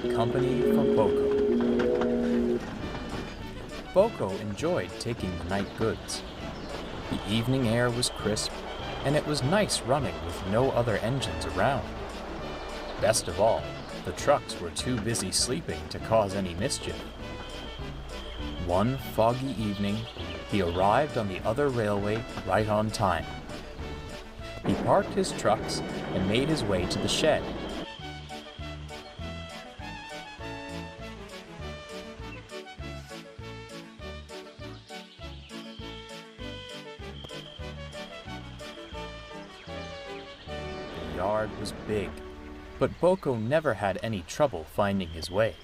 company for Boco. Boco enjoyed taking the night goods. The evening air was crisp, and it was nice running with no other engines around. Best of all, the trucks were too busy sleeping to cause any mischief. One foggy evening, he arrived on the other railway right on time. He parked his trucks and made his way to the shed. The yard was big, but Boco never had any trouble finding his way.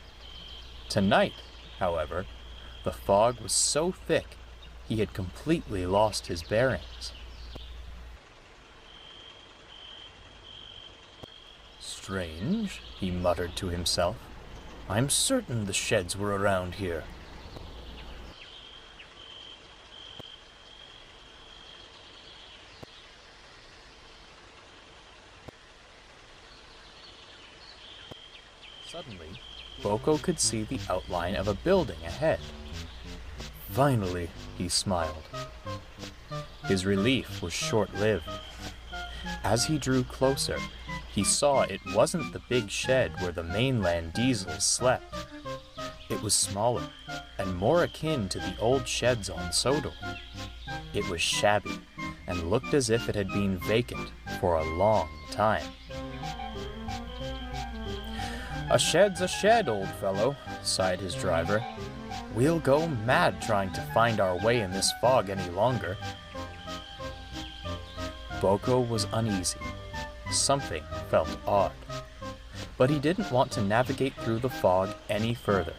Tonight, however, the fog was so thick he had completely lost his bearings. Strange, he muttered to himself. I'm certain the sheds were around here. Suddenly, Boco could see the outline of a building ahead. Finally, he smiled. His relief was short-lived. As he drew closer, he saw it wasn't the big shed where the mainland diesels slept. It was smaller and more akin to the old sheds on Sodor. It was shabby and looked as if it had been vacant for a long time. A shed's a shed, old fellow, sighed his driver. We'll go mad trying to find our way in this fog any longer. Boco was uneasy. Something felt odd. But he didn't want to navigate through the fog any further.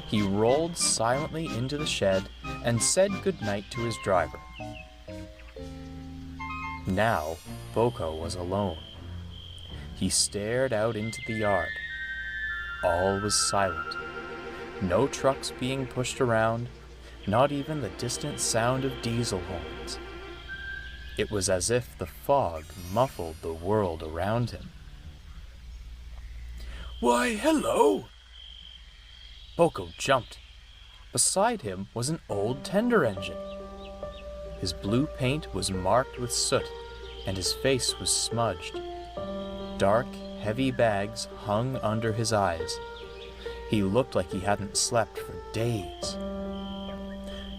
He rolled silently into the shed and said goodnight to his driver. Now, Boco was alone. He stared out into the yard. All was silent. No trucks being pushed around, not even the distant sound of diesel horns. It was as if the fog muffled the world around him. Why, hello! Boco jumped. Beside him was an old tender engine. His blue paint was marked with soot, and his face was smudged. Dark, heavy bags hung under his eyes. He looked like he hadn't slept for days.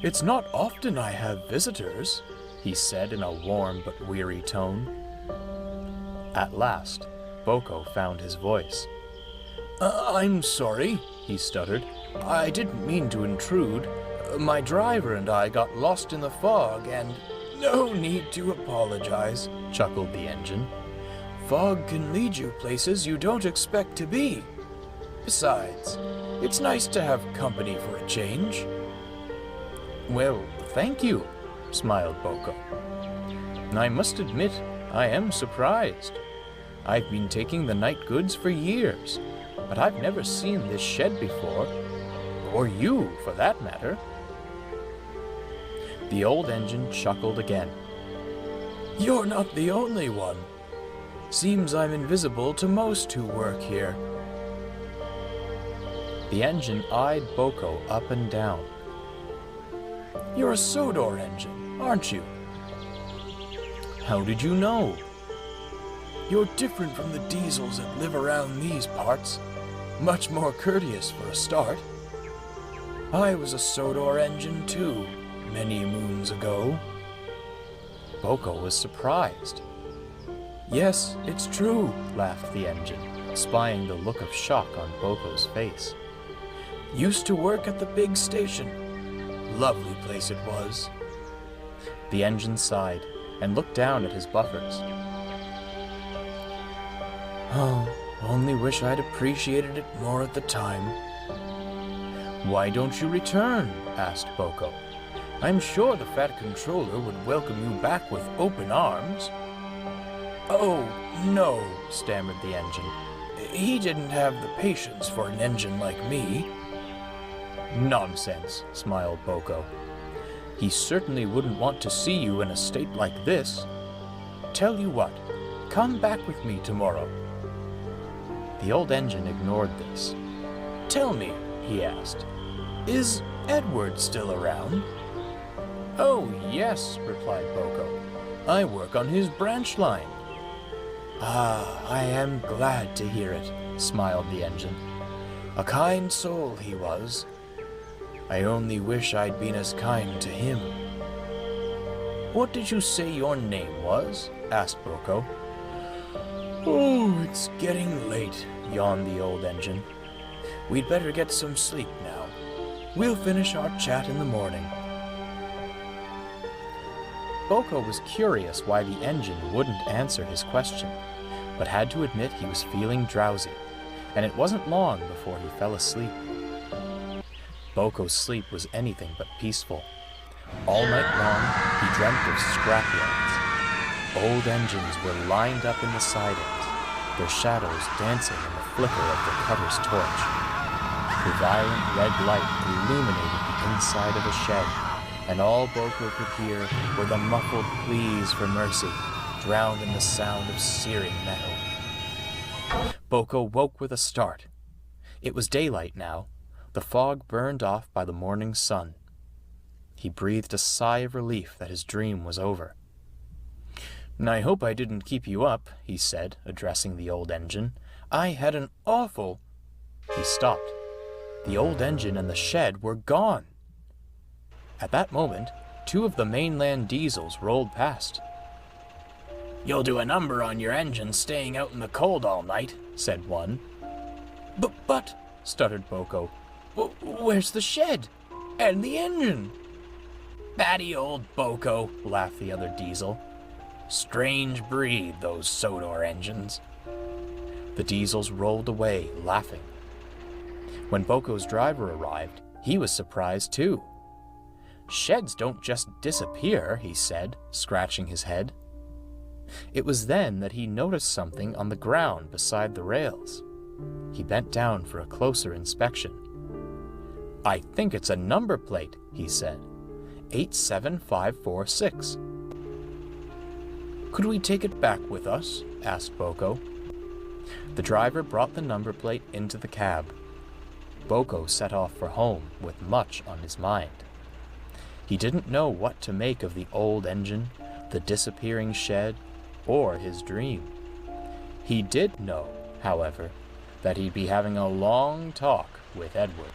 It's not often I have visitors, he said in a warm but weary tone. At last, Boco found his voice. I'm sorry, he stuttered. I didn't mean to intrude. My driver and I got lost in the fog and... No need to apologize, chuckled the engine. Fog can lead you places you don't expect to be. Besides, it's nice to have company for a change. Well, thank you, smiled Boco. I must admit, I am surprised. I've been taking the night goods for years, but I've never seen this shed before, or you, for that matter. The old engine chuckled again. You're not the only one. Seems I'm invisible to most who work here. The engine eyed Boco up and down. You're a Sodor engine, aren't you? How did you know? You're different from the diesels that live around these parts. Much more courteous for a start. I was a Sodor engine too, many moons ago. Boco was surprised. Yes, it's true, laughed the engine, spying the look of shock on Boco's face. Used to work at the big station. Lovely place it was. The engine sighed and looked down at his buffers. Oh, only wish I'd appreciated it more at the time. Why don't you return? Asked Boco. I'm sure the fat controller would welcome you back with open arms. Oh, no, stammered the engine. He didn't have the patience for an engine like me. Nonsense, smiled Boco. He certainly wouldn't want to see you in a state like this. Tell you what, come back with me tomorrow. The old engine ignored this. "Tell me," he asked, "is Edward still around?" "Oh, yes," replied Boco. "I work on his branch line." "Ah, I am glad to hear it," smiled the engine. "A kind soul he was. I only wish I'd been as kind to him." "What did you say your name was?" asked Boco. "Oh, it's getting late," yawned the old engine. "We'd better get some sleep now. We'll finish our chat in the morning." Boco was curious why the engine wouldn't answer his question, but had to admit he was feeling drowsy, and it wasn't long before he fell asleep. Boco's sleep was anything but peaceful. All night long, he dreamt of scrapyards. Old engines were lined up in the sidings, their shadows dancing in the flicker of the cutter's torch. The violent red light illuminated the inside of a shed, and all Boco could hear were the muffled pleas for mercy, drowned in the sound of searing metal. Boco woke with a start. It was daylight now, the fog burned off by the morning sun. He breathed a sigh of relief that his dream was over. "I hope I didn't keep you up," he said, addressing the old engine. "I had an awful—" He stopped. The old engine and the shed were gone. At that moment, two of the mainland diesels rolled past. "You'll do a number on your engine staying out in the cold all night," said one. But, stuttered Boco, "where's the shed? And the engine?" "Batty old Boco," laughed the other diesel. "Strange breed, those Sodor engines." The diesels rolled away, laughing. When Boco's driver arrived, he was surprised too. "Sheds don't just disappear," he said, scratching his head. It was then that he noticed something on the ground beside the rails. He bent down for a closer inspection. "I think it's a number plate," he said. 87546. "Could we take it back with us?" asked Boco. The driver brought the number plate into the cab. Boco set off for home with much on his mind. He didn't know what to make of the old engine, the disappearing shed, or his dream. He did know, however, that he'd be having a long talk with Edward.